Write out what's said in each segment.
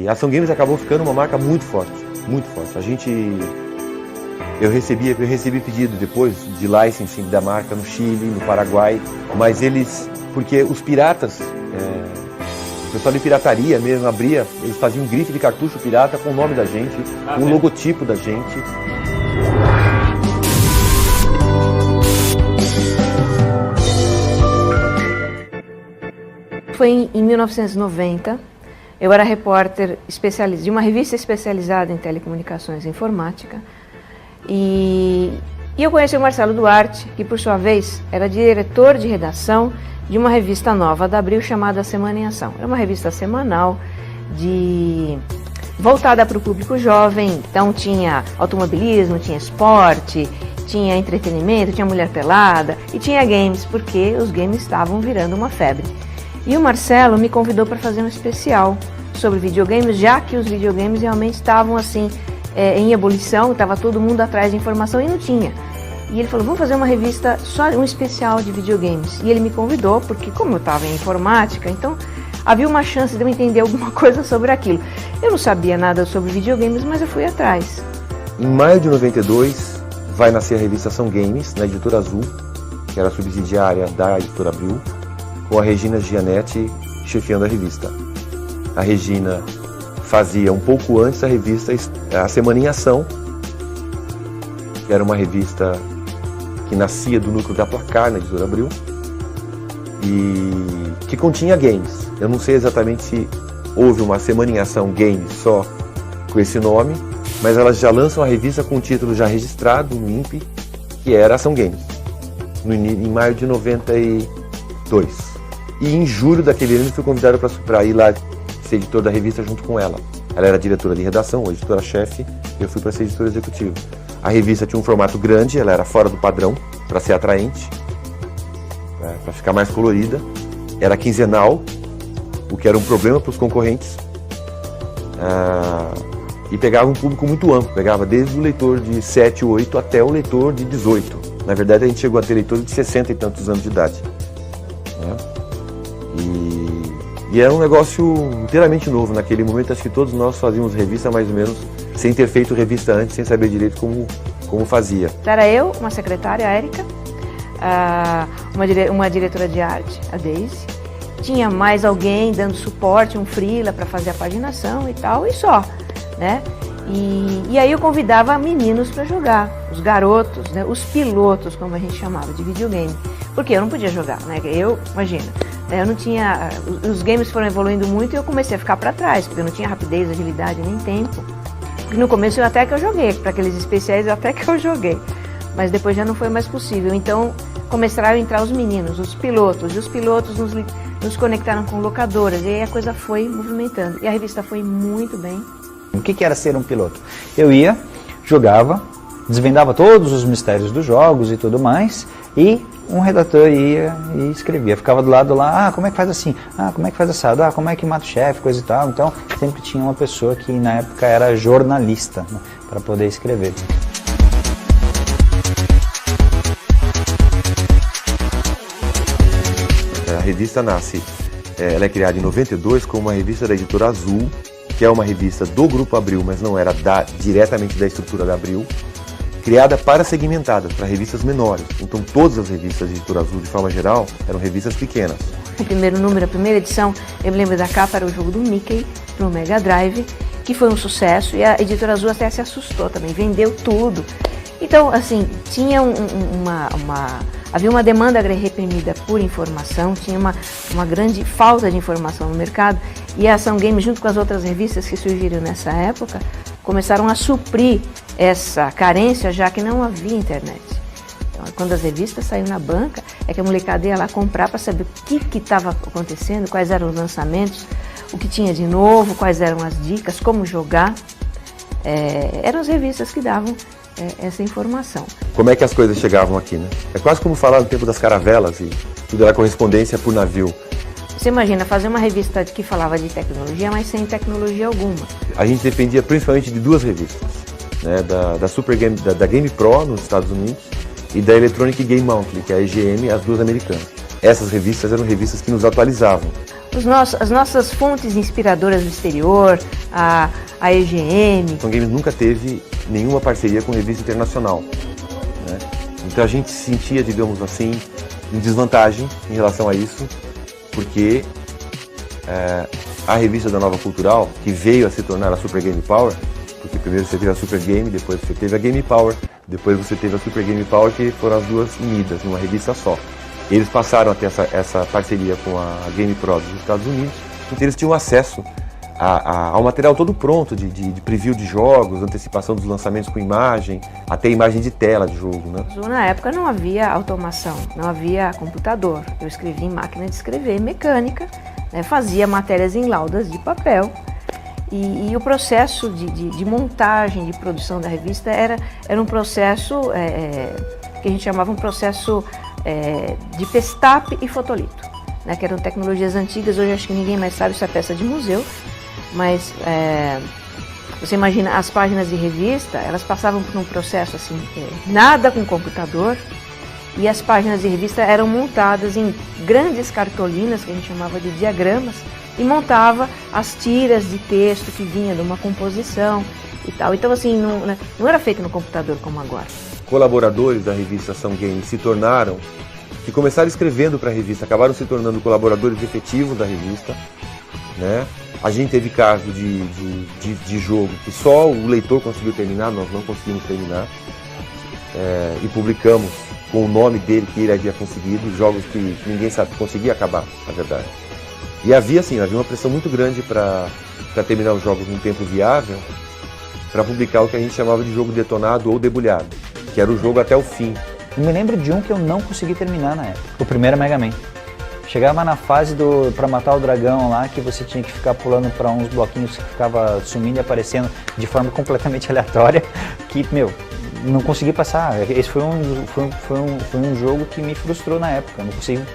E a Ação Games acabou ficando uma marca muito forte, muito forte. Eu recebi pedido depois de licensing da marca no Chile, no Paraguai, mas porque os piratas, o pessoal de pirataria mesmo eles faziam um grife de cartucho pirata com o nome da gente, com o logotipo da gente. Foi em 1990, eu era repórter de uma revista especializada em telecomunicações e informática, e eu conheci o Marcelo Duarte, que por sua vez era diretor de redação de uma revista nova da Abril chamada Semana em Ação. Era uma revista semanal voltada para o público jovem, então tinha automobilismo, tinha esporte, tinha entretenimento, tinha mulher pelada e tinha games, porque os games estavam virando uma febre. E o Marcelo me convidou para fazer um especial sobre videogames, já que os videogames realmente estavam assim em ebulição, estava todo mundo atrás de informação e não tinha. E ele falou, vamos fazer uma revista, só um especial de videogames. E ele me convidou, porque como eu estava em informática, então havia uma chance de eu entender alguma coisa sobre aquilo. Eu não sabia nada sobre videogames, mas eu fui atrás. Em maio de 92, vai nascer a revista Ação Games, na Editora Azul, que era subsidiária da Editora Abril, com a Regina Gianetti chefiando a revista. A Regina fazia um pouco antes a revista A Semana em Ação, que era uma revista que nascia do núcleo da Placar, na Editora Abril, e que continha games. Eu não sei exatamente se houve uma Semana em Ação Games só com esse nome, mas elas já lançam a revista com o título já registrado no INPE, que era Ação Games, em maio de 92. E em julho daquele ano fui convidado para ir lá ser editor da revista junto com ela. Ela era diretora de redação, ou editora-chefe, e eu fui para ser editor executivo. A revista tinha um formato grande, ela era fora do padrão, para ser atraente, para ficar mais colorida. Era quinzenal, o que era um problema para os concorrentes. E pegava um público muito amplo, pegava desde o leitor de 7, 8 até o leitor de 18. Na verdade, a gente chegou a ter leitores de 60 e tantos anos de idade. E era um negócio inteiramente novo naquele momento. Acho que todos nós fazíamos revista mais ou menos sem ter feito revista antes, sem saber direito como fazia. Era eu, uma secretária, a Érica, uma diretora de arte, a Daisy. Tinha mais alguém dando suporte, um freela para fazer a paginação e tal, e só, né? E aí eu convidava meninos para jogar, os garotos, né? Os pilotos, como a gente chamava, de videogame. Porque eu não podia jogar, né? Imagina, eu não tinha... Os games foram evoluindo muito e eu comecei a ficar para trás, porque eu não tinha rapidez, agilidade, nem tempo. No começo até que eu joguei, para aqueles especiais até que eu joguei, mas depois já não foi mais possível. Então começaram a entrar os meninos, os pilotos, e os pilotos nos conectaram com locadoras, e aí a coisa foi movimentando. E a revista foi muito bem. O que era ser um piloto? Eu ia, jogava, desvendava todos os mistérios dos jogos e tudo mais, e um redator ia e escrevia. Ficava do lado lá, como é que faz assim? Como é que faz assado? Como é que mata o chefe? Coisa e tal. Então, sempre tinha uma pessoa que na época era jornalista, né, para poder escrever. A revista nasce, ela é criada em 92 como uma revista da Editora Azul, que é uma revista do Grupo Abril, mas não era diretamente da estrutura da Abril, criada para segmentadas, para revistas menores. Então todas as revistas de Editora Azul, de forma geral, eram revistas pequenas. O primeiro número, a primeira edição, eu me lembro da capa, era o jogo do Mickey para o Mega Drive, que foi um sucesso, e a Editora Azul até se assustou também, vendeu tudo. Então, assim, tinha havia uma demanda reprimida por informação, tinha uma grande falta de informação no mercado, e a Ação Games, junto com as outras revistas que surgiram nessa época, começaram a suprir essa carência, já que não havia internet. Então, quando as revistas saíram na banca, é que a molecada ia lá comprar para saber o que estava acontecendo, quais eram os lançamentos, o que tinha de novo, quais eram as dicas, como jogar. Eram as revistas que davam essa informação. Como é que as coisas chegavam aqui, né? É quase como falar no tempo das caravelas e tudo era correspondência por navio. Você imagina fazer uma revista que falava de tecnologia, mas sem tecnologia alguma. A gente dependia principalmente de duas revistas, né? Da Super Game, da Game Pro nos Estados Unidos e da Electronic Game Monthly, que é a EGM, as duas americanas. Essas revistas eram revistas que nos atualizavam. as nossas fontes inspiradoras do exterior, a EGM. Ação Games nunca teve nenhuma parceria com revista internacional, né? Então a gente se sentia, digamos assim, em desvantagem em relação a isso, porque a revista da Nova Cultural, que veio a se tornar a Super Game Power, porque primeiro você teve a Super Game, depois você teve a Game Power, depois você teve a Super Game Power, que foram as duas unidas numa revista só. Eles passaram a ter essa parceria com a Game Pro dos Estados Unidos, então eles tinham acesso ao material todo pronto, de preview de jogos, antecipação dos lançamentos com imagem, até imagem de tela de jogo, né? Na época não havia automação, não havia computador. Eu escrevia em máquina de escrever, mecânica, né? Fazia matérias em laudas de papel. E o processo de montagem, de produção da revista era um processo que a gente chamava um processo de pestape e fotolito, né? Que eram tecnologias antigas. Hoje acho que ninguém mais sabe, isso é peça de museu. Mas você imagina, as páginas de revista, elas passavam por um processo assim, nada com computador, e as páginas de revista eram montadas em grandes cartolinas, que a gente chamava de diagramas, e montava as tiras de texto que vinha de uma composição e tal. Então assim, não era feito no computador como agora. Colaboradores da revista Ação Games que começaram escrevendo para a revista, acabaram se tornando colaboradores efetivos da revista, né? A gente teve caso de jogo que só o leitor conseguiu terminar, nós não conseguimos terminar, e publicamos com o nome dele que ele havia conseguido, jogos que ninguém sabe conseguia acabar, na verdade. E havia uma pressão muito grande para terminar os jogos num tempo viável, para publicar o que a gente chamava de jogo detonado ou debulhado, que era o jogo até o fim. Eu me lembro de um que eu não consegui terminar na época, o primeiro Mega Man. Chegava na fase pra matar o dragão lá, que você tinha que ficar pulando para uns bloquinhos que ficava sumindo e aparecendo de forma completamente aleatória, que, não consegui passar. Esse foi um jogo que me frustrou na época,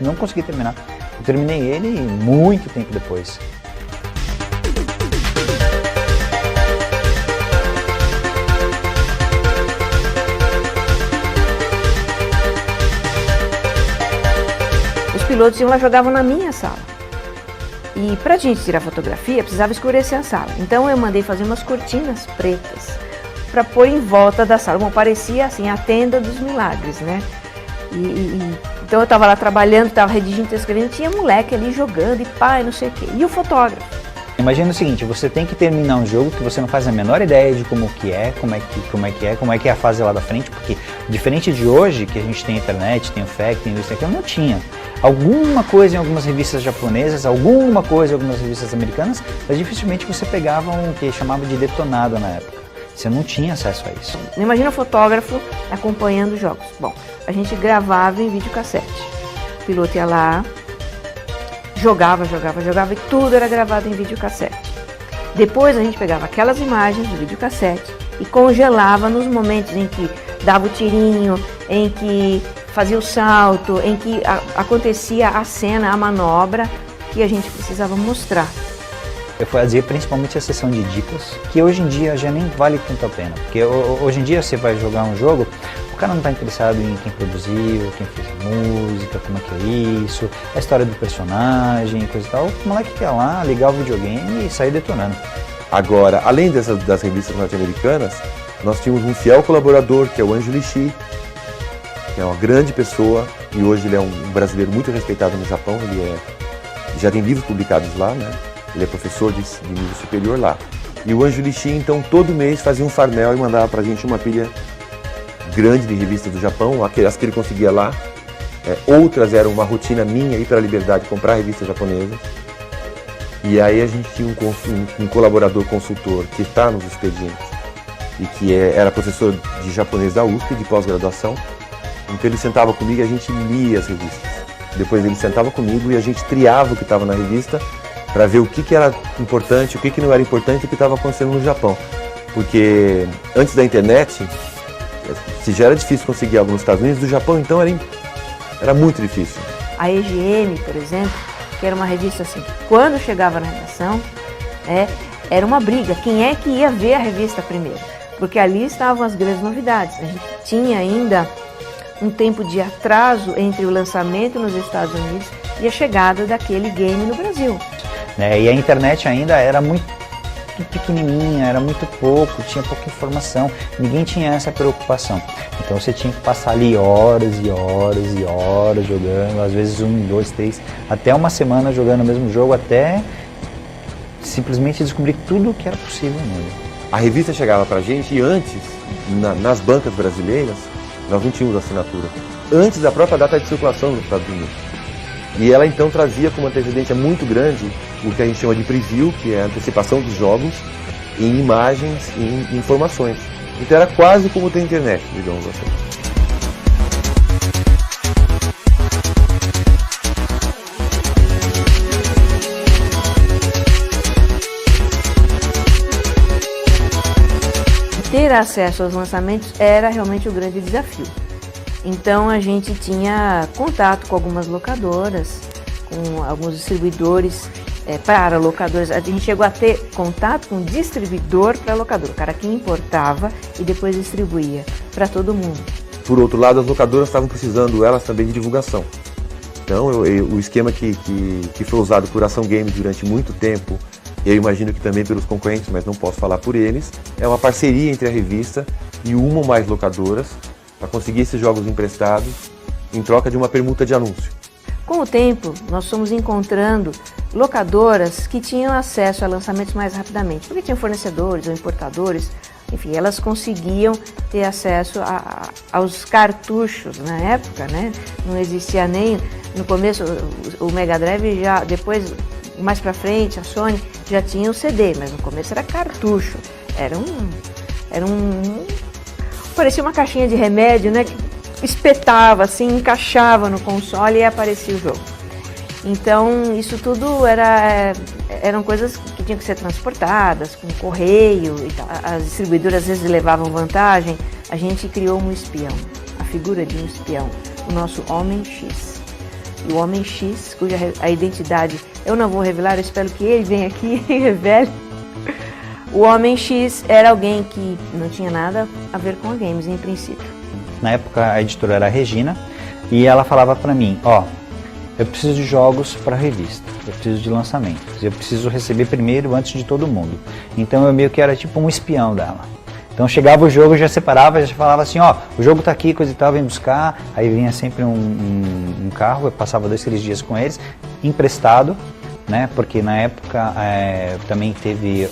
não consegui terminar. Eu terminei ele muito tempo depois. Os pilotos iam lá, jogavam na minha sala. E pra gente tirar fotografia, precisava escurecer a sala. Então eu mandei fazer umas cortinas pretas para pôr em volta da sala. Bom, parecia assim a tenda dos milagres, né? Então eu estava lá trabalhando, estava redigindo, escrevendo, tinha moleque ali jogando e pai, não sei o quê. E o fotógrafo? Imagina o seguinte, você tem que terminar um jogo que você não faz a menor ideia de como é a fase lá da frente, porque diferente de hoje, que a gente tem internet, tem o FAQ, tem isso aqui, eu não tinha. Alguma coisa em algumas revistas japonesas, alguma coisa em algumas revistas americanas, mas dificilmente você pegava um que chamava de detonado na época. Você não tinha acesso a isso. Imagina o fotógrafo acompanhando os jogos. Bom, a gente gravava em videocassete. O piloto ia lá, jogava e tudo era gravado em videocassete. Depois a gente pegava aquelas imagens do videocassete e congelava nos momentos em que dava o tirinho, em que fazia o salto, em que acontecia a cena, a manobra que a gente precisava mostrar. Eu fazia principalmente a sessão de dicas, que hoje em dia já nem vale tanto a pena, porque hoje em dia você vai jogar um jogo, o cara não está interessado em quem produziu, quem fez a música, como é que é isso, a história do personagem, coisa e tal. O moleque quer lá ligar o videogame e sair detonando. Agora, além das revistas norte-americanas, nós tínhamos um fiel colaborador, que é o Anjo Ishii, que é uma grande pessoa, e hoje ele é um brasileiro muito respeitado no Japão, ele já tem livros publicados lá, né? Ele é professor de nível superior lá. E o Anjo Ishii, então, todo mês fazia um farmel e mandava pra gente uma pilha grande de revistas do Japão, as que ele conseguia lá. Outras eram uma rotina minha, ir para a Liberdade comprar revistas japonesas. E aí a gente tinha um colaborador consultor que está nos expedientes e que era professor de japonês da USP, de pós-graduação. Então ele sentava comigo e a gente lia as revistas. Depois ele sentava comigo e a gente triava o que estava na revista para ver o que era importante, o que não era importante e o que estava acontecendo no Japão. Porque antes da internet, se já era difícil conseguir algo nos Estados Unidos, do Japão então era muito difícil. A EGM, por exemplo, que era uma revista assim, que quando chegava na redação, era uma briga. Quem é que ia ver a revista primeiro? Porque ali estavam as grandes novidades. A gente tinha ainda um tempo de atraso entre o lançamento nos Estados Unidos e a chegada daquele game no Brasil. E a internet ainda era muito pequenininha, era muito pouco, tinha pouca informação, ninguém tinha essa preocupação. Então você tinha que passar ali horas e horas e horas jogando, às vezes 1, 2, 3, até uma semana jogando o mesmo jogo, até simplesmente descobrir tudo o que era possível nele. A revista chegava pra gente e antes, nas bancas brasileiras, nós não tínhamos assinatura. Antes da própria data de circulação nos Estados Unidos. E ela então trazia com uma antecedência muito grande o que a gente chama de preview, que é a antecipação dos jogos, em imagens e em informações. Então era quase como ter internet, digamos assim. Ter acesso aos lançamentos era realmente o grande desafio. Então a gente tinha contato com algumas locadoras, com alguns distribuidores para locadoras. A gente chegou a ter contato com distribuidor para locador, o cara que importava e depois distribuía para todo mundo. Por outro lado, as locadoras estavam precisando elas também de divulgação. Então o esquema que foi usado por Ação Games durante muito tempo, eu imagino que também pelos concorrentes, mas não posso falar por eles, é uma parceria entre a revista e uma ou mais locadoras para conseguir esses jogos emprestados em troca de uma permuta de anúncio. Com o tempo, nós fomos encontrando locadoras que tinham acesso a lançamentos mais rapidamente, porque tinham fornecedores ou importadores, enfim, elas conseguiam ter acesso aos cartuchos na época, né? Não existia nem, no começo, o Mega Drive já, depois, mais pra frente, a Sony já tinha o CD, mas no começo era cartucho, parecia uma caixinha de remédio, né? Que espetava assim, encaixava no console e aparecia o jogo. Então isso tudo eram coisas que tinham que ser transportadas com correio e tal. As distribuidoras às vezes levavam vantagem. A gente criou um espião, a figura de um espião, o nosso Homem X. E o Homem X, cuja a identidade eu não vou revelar, eu espero que ele venha aqui e revele. O Homem X era alguém que não tinha nada a ver com a games em princípio. Na época a editora era a Regina e ela falava para mim, eu preciso de jogos para revista, eu preciso de lançamentos, eu preciso receber primeiro antes de todo mundo. Então eu meio que era tipo um espião dela. Então chegava o jogo, já separava, já falava assim, o jogo tá aqui, coisa e tal, vem buscar. Aí vinha sempre um carro, eu passava 2, 3 dias com eles, emprestado, né? Porque na época também teve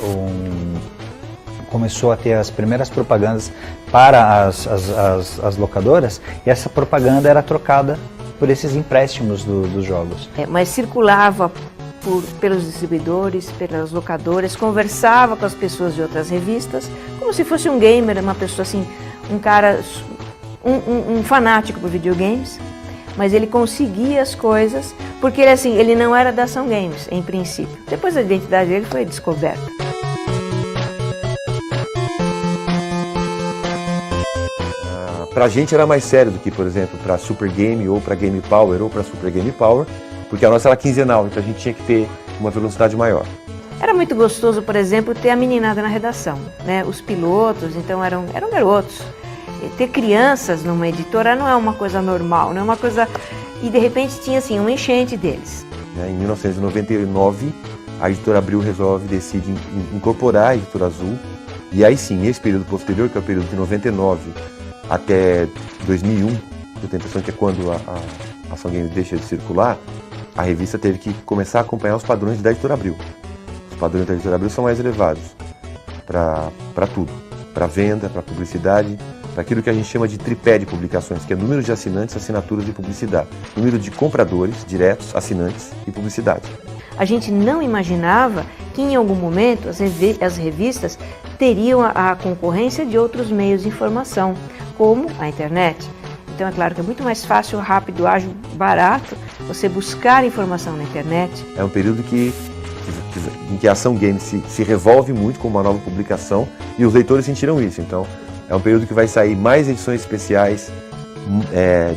começou a ter as primeiras propagandas para as locadoras, e essa propaganda era trocada por esses empréstimos dos jogos. Mas circulava pelos distribuidores, pelas locadoras, conversava com as pessoas de outras revistas, como se fosse um gamer, uma pessoa assim, um cara, um fanático por videogames, mas ele conseguia as coisas, porque ele não era da Ação Games, em princípio. Depois a identidade dele foi descoberta. Pra gente era mais sério do que, por exemplo, pra Super Game, ou pra Game Power, ou pra Super Game Power, porque a nossa era quinzenal, então a gente tinha que ter uma velocidade maior. Era muito gostoso, por exemplo, ter a meninada na redação, né? Os pilotos, então eram garotos. Ter crianças numa editora não é uma coisa normal, não é uma coisa... E de repente tinha assim, uma enchente deles. Em 1999, a Editora Abril decide incorporar a Editora Azul, e aí sim, esse período posterior, que é o período de 99 até 2001, que é quando a Ação Games deixa de circular, a revista teve que começar a acompanhar os padrões da Editora Abril. Os padrões da Editora Abril são mais elevados para tudo, para venda, para publicidade, para aquilo que a gente chama de tripé de publicações, que é número de assinantes, assinaturas e publicidade, número de compradores diretos, assinantes e publicidade. A gente não imaginava que em algum momento as revistas teriam a concorrência de outros meios de informação, como a internet. Então é claro que é muito mais fácil, rápido, ágil, barato você buscar informação na internet. É um período em que a Ação Games se revolve muito com uma nova publicação e os leitores sentiram isso. Então é um período que vai sair mais edições especiais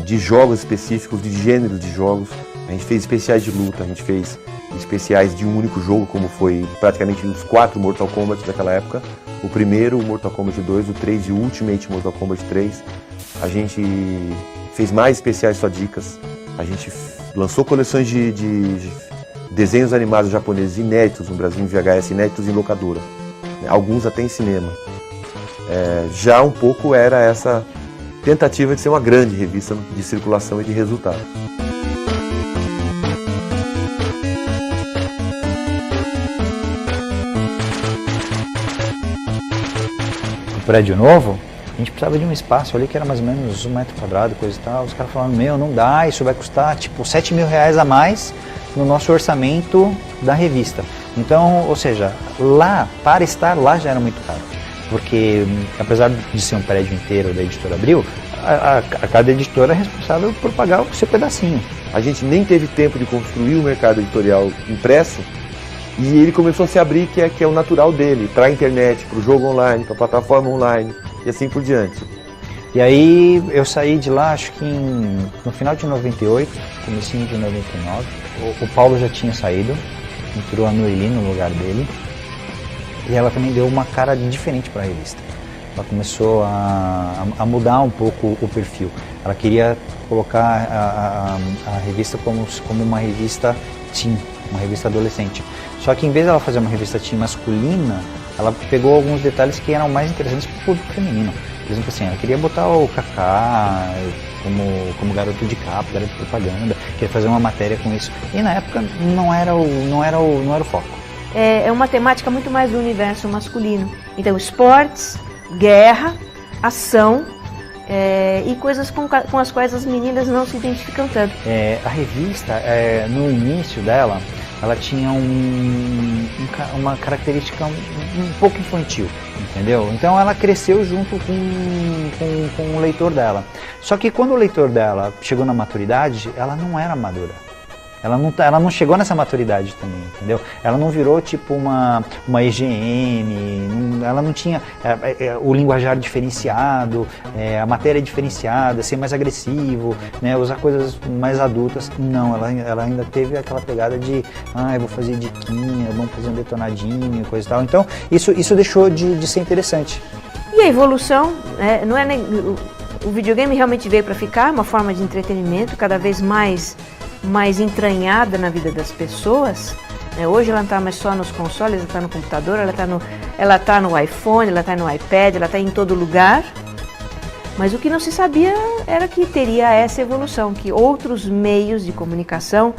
de jogos específicos, de gêneros de jogos. A gente fez especiais de luta, a gente fez especiais de um único jogo, como foi praticamente os 4 Mortal Kombat daquela época. O primeiro, o Mortal Kombat 2, o 3 e o Ultimate Mortal Kombat 3. A gente fez mais especiais só dicas. A gente lançou coleções de desenhos animados japoneses inéditos no Brasil, em VHS, inéditos em locadora, né? Alguns até em cinema. Já um pouco era essa tentativa de ser uma grande revista de circulação e de resultado. O prédio novo, a gente precisava de um espaço ali que era mais ou menos 1 metro quadrado, coisa e tal. Os caras falaram, meu, não dá, isso vai custar tipo R$7.000 a mais no nosso orçamento da revista. Então, ou seja, lá, para estar lá já era muito caro. Porque, apesar de ser um prédio inteiro da Editora Abril, a cada editora é responsável por pagar o seu pedacinho. A gente nem teve tempo de construir o mercado editorial impresso, e ele começou a se abrir, que é o natural dele, para a internet, para o jogo online, para a plataforma online, e assim por diante. E aí eu saí de lá, acho que no final de 98, comecinho de 99, o Paulo já tinha saído, entrou a Noeli no lugar dele, e ela também deu uma cara diferente para a revista. Ela começou a mudar um pouco o perfil. Ela queria colocar a revista como uma revista teen, uma revista adolescente. Só que em vez de ela fazer uma revista teen masculina, ela pegou alguns detalhes que eram mais interessantes para o público feminino. Por exemplo, assim, ela queria botar o Kaká como garoto de capa, garoto de propaganda, queria fazer uma matéria com isso. E na época não era o foco. É uma temática muito mais do universo masculino. Então, esportes, guerra, ação e coisas com as quais as meninas não se identificam tanto. A revista, no início dela, ela tinha uma característica um pouco infantil, entendeu? Então ela cresceu junto com o leitor dela. Só que quando o leitor dela chegou na maturidade, ela não era madura. Ela não chegou nessa maturidade também, entendeu? Ela não virou tipo uma IGN, ela não tinha o linguajar diferenciado, a matéria diferenciada, ser mais agressivo, né, usar coisas mais adultas. Não, ela ainda teve aquela pegada de, eu vou fazer diquinha, vamos fazer um detonadinho, coisa e tal. Então, isso deixou de ser interessante. E a evolução, não é nem, o videogame realmente veio para ficar, uma forma de entretenimento cada vez mais entranhada na vida das pessoas. Hoje ela não está mais só nos consoles, ela está no computador, ela está no iPhone, ela está no iPad, ela está em todo lugar. Mas o que não se sabia era que teria essa evolução, que outros meios de comunicação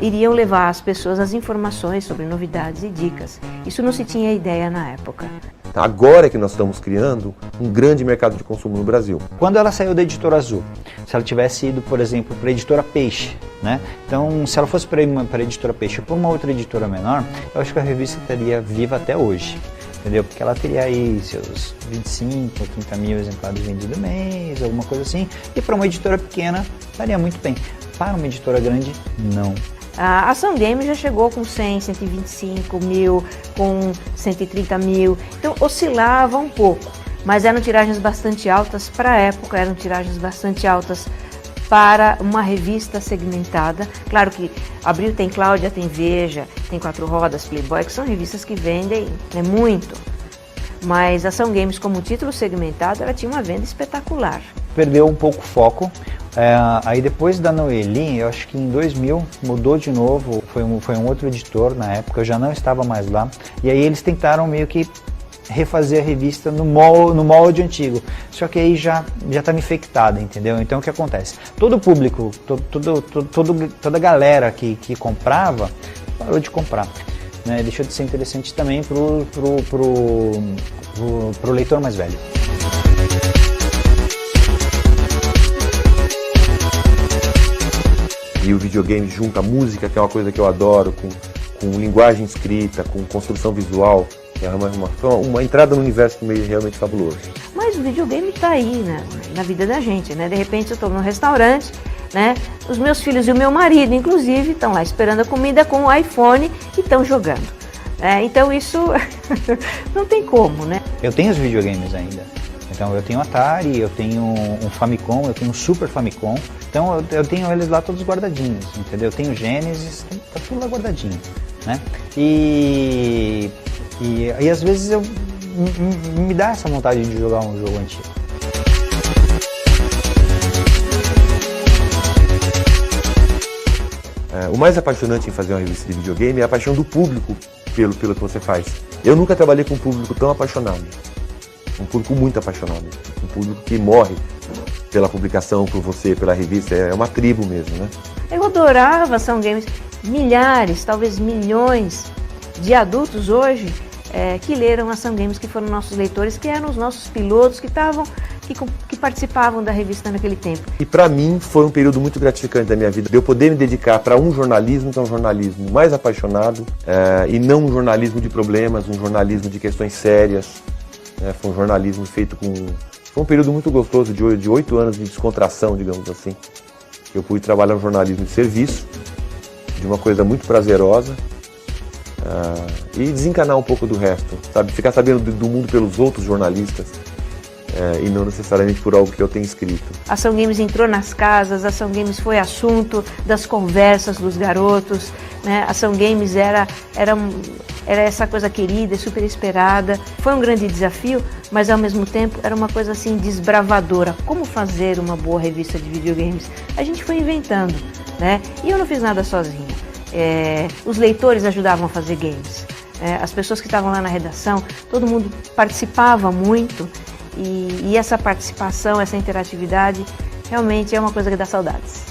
iriam levar as pessoas as informações sobre novidades e dicas. Isso não se tinha ideia na época. Agora é que nós estamos criando um grande mercado de consumo no Brasil. Quando ela saiu da Editora Azul, se ela tivesse ido, por exemplo, para a Editora Peixe, né? Então, se ela fosse para a Editora Peixe ou para uma outra editora menor, eu acho que a revista estaria viva até hoje, entendeu? Porque ela teria aí seus 25 ou 30 mil exemplares vendidos mês, alguma coisa assim, e para uma editora pequena estaria muito bem. Para uma editora grande, não. A Ação Games já chegou com 100, 125 mil, com 130 mil, então oscilava um pouco, mas eram tiragens bastante altas para a época, eram tiragens bastante altas para uma revista segmentada. Claro que Abril tem Cláudia, tem Veja, tem Quatro Rodas, Playboy, que são revistas que vendem muito, mas a Ação Games como título segmentado, ela tinha uma venda espetacular. Perdeu um pouco o foco. Aí depois da Noeli, eu acho que em 2000 mudou de novo, foi um outro editor na época, eu já não estava mais lá, e aí eles tentaram meio que refazer a revista no molde antigo, só que aí já estava infectada, entendeu? Então o que acontece? Todo o público, toda a galera que comprava, parou de comprar, né? Deixou de ser interessante também pro leitor mais velho. E o videogame junta música, que é uma coisa que eu adoro, com linguagem escrita, com construção visual, que é uma entrada no universo meio realmente fabuloso. Mas o videogame está aí, né, na vida da gente, né? De repente eu estou num restaurante, né? Os meus filhos e o meu marido, inclusive, estão lá esperando a comida com o iPhone e estão jogando. Então isso não tem como, né? Eu tenho os videogames ainda. Então eu tenho Atari, eu tenho um Famicom, eu tenho um Super Famicom. Então eu tenho eles lá todos guardadinhos, entendeu? Eu tenho Genesis, tá tudo lá guardadinho, né? E às vezes me dá essa vontade de jogar um jogo antigo. O mais apaixonante em fazer uma revista de videogame é a paixão do público pelo que você faz. Eu nunca trabalhei com um público tão apaixonado. Um público muito apaixonado. Um público que morre pela publicação, por você, pela revista. É uma tribo mesmo, né? Eu adorava Ação Games. Milhares, talvez milhões de adultos hoje que leram Ação Games, que foram nossos leitores, que eram os nossos pilotos, que participavam da revista naquele tempo. E para mim foi um período muito gratificante da minha vida, de eu poder me dedicar para um jornalismo que é um jornalismo mais apaixonado e não um jornalismo de problemas, um jornalismo de questões sérias. Foi um jornalismo feito com... Foi um período muito gostoso, de 8 anos de descontração, digamos assim. Eu pude trabalhar no jornalismo de serviço, de uma coisa muito prazerosa, e desencanar um pouco do resto, sabe? Ficar sabendo do mundo pelos outros jornalistas, e não necessariamente por algo que eu tenho escrito. Ação Games entrou nas casas, Ação Games foi assunto das conversas dos garotos, né? Ação Games era essa coisa querida, super esperada. Foi um grande desafio, mas ao mesmo tempo era uma coisa assim desbravadora. Como fazer uma boa revista de videogames? A gente foi inventando, né? E eu não fiz nada sozinha. Os leitores ajudavam a fazer games. As pessoas que estavam lá na redação, todo mundo participava muito. E essa participação, essa interatividade, realmente é uma coisa que dá saudades.